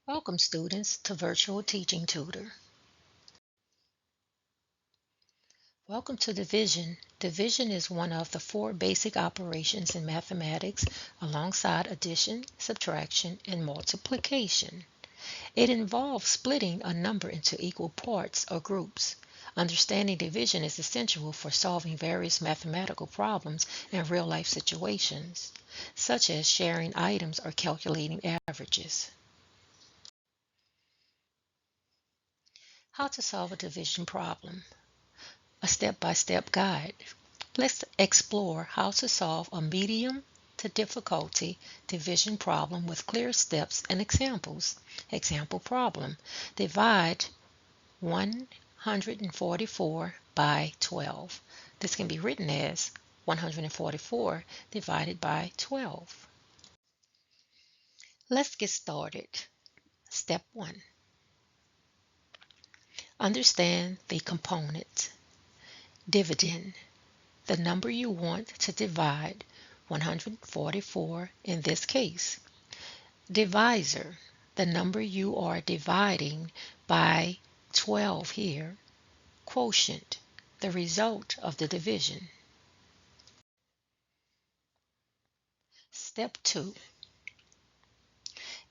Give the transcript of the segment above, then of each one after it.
Welcome students to Virtual Teaching Tutor. Welcome to division. Division is one of the four basic operations in mathematics alongside addition, subtraction, and multiplication. It involves splitting a number into equal parts or groups. Understanding division is essential for solving various mathematical problems in real-life situations, such as sharing items or calculating averages. How to solve a division problem. A step-by-step guide. Let's explore how to solve a medium to difficulty division problem with clear steps and examples. Example problem. Divide 144 by 12. This can be written as 144 divided by 12. Let's get started. Step 1. Understand the components. Dividend. The number you want to divide, 144 in this case. Divisor, the number you are dividing by 12 here. Quotient, the result of the division. Step 2.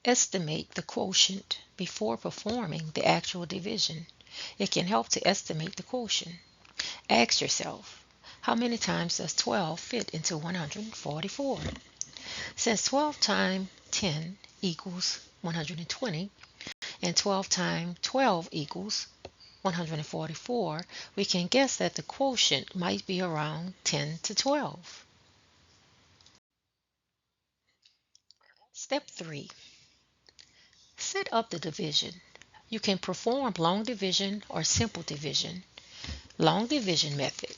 Estimate the quotient before performing the actual division. It can help to estimate the quotient. Ask yourself, how many times does 12 fit into 144? Since 12 times 10 equals 120 and 12 times 12 equals 144, we can guess that the quotient might be around 10 to 12. Step 3. Set up the division. You can perform long division or simple division. Long division method.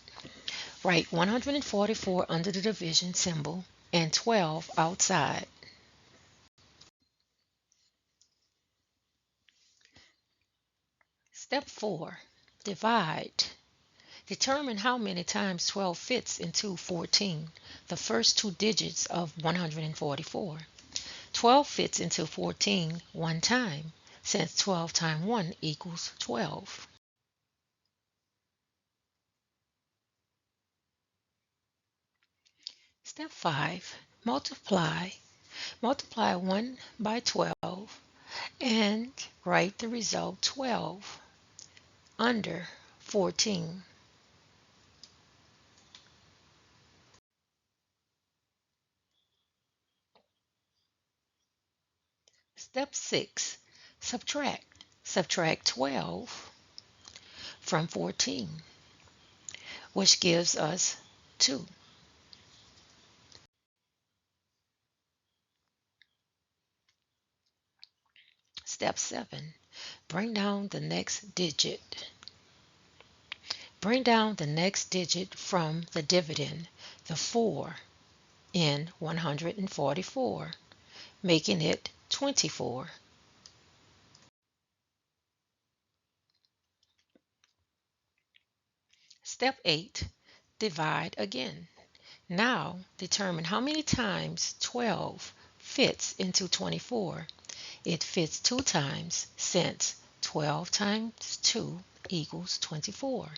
Write 144 under the division symbol and 12 outside. Step 4. Divide. Determine how many times 12 fits into 14, the first two digits of 144. 12 fits into 14 one time, since 12 times 1 equals 12. Step 5. Multiply. Multiply 1 by 12 and write the result 12 under 14. Step 6. Subtract. Subtract 12 from 14, which gives us 2. Step 7. Bring down the next digit. Bring down the next digit from the dividend, the 4, in 144, making it 24. Step 8. Divide again. Now determine how many times 12 fits into 24. It fits 2 times, since 12 times 2 equals 24.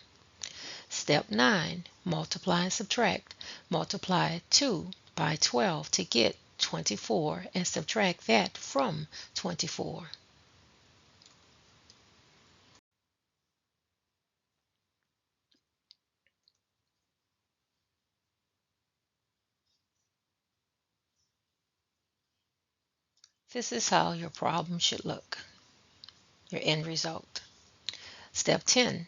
Step 9. Multiply and subtract. Multiply 2 by 12 to get 24 and subtract that from 24. This is how your problem should look, your end result. Step 10.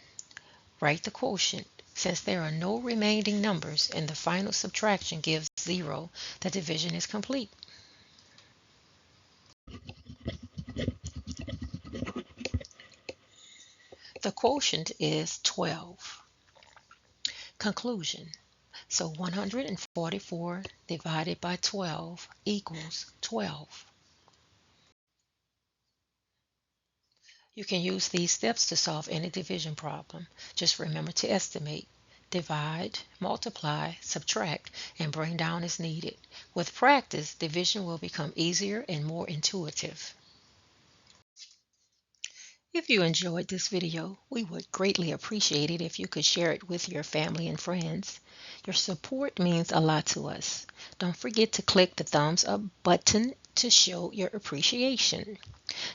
Write the quotient. Since there are no remaining numbers and the final subtraction gives 0, the division is complete. The quotient is 12. Conclusion. So 144 divided by 12 equals 12. You can use these steps to solve any division problem. Just remember to estimate, divide, multiply, subtract, and bring down as needed. With practice, division will become easier and more intuitive. If you enjoyed this video, we would greatly appreciate it if you could share it with your family and friends. Your support means a lot to us. Don't forget to click the thumbs up button to show your appreciation.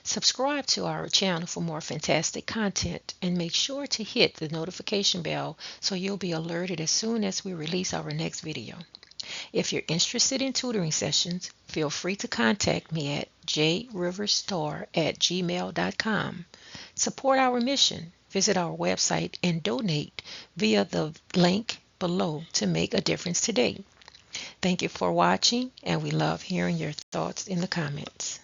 Subscribe to our channel for more fantastic content and make sure to hit the notification bell so you'll be alerted as soon as we release our next video. If you're interested in tutoring sessions, feel free to contact me at jriverstar@gmail.com. Support our mission. Visit our website and donate via the link below to make a difference today. Thank you for watching, and we love hearing your thoughts in the comments.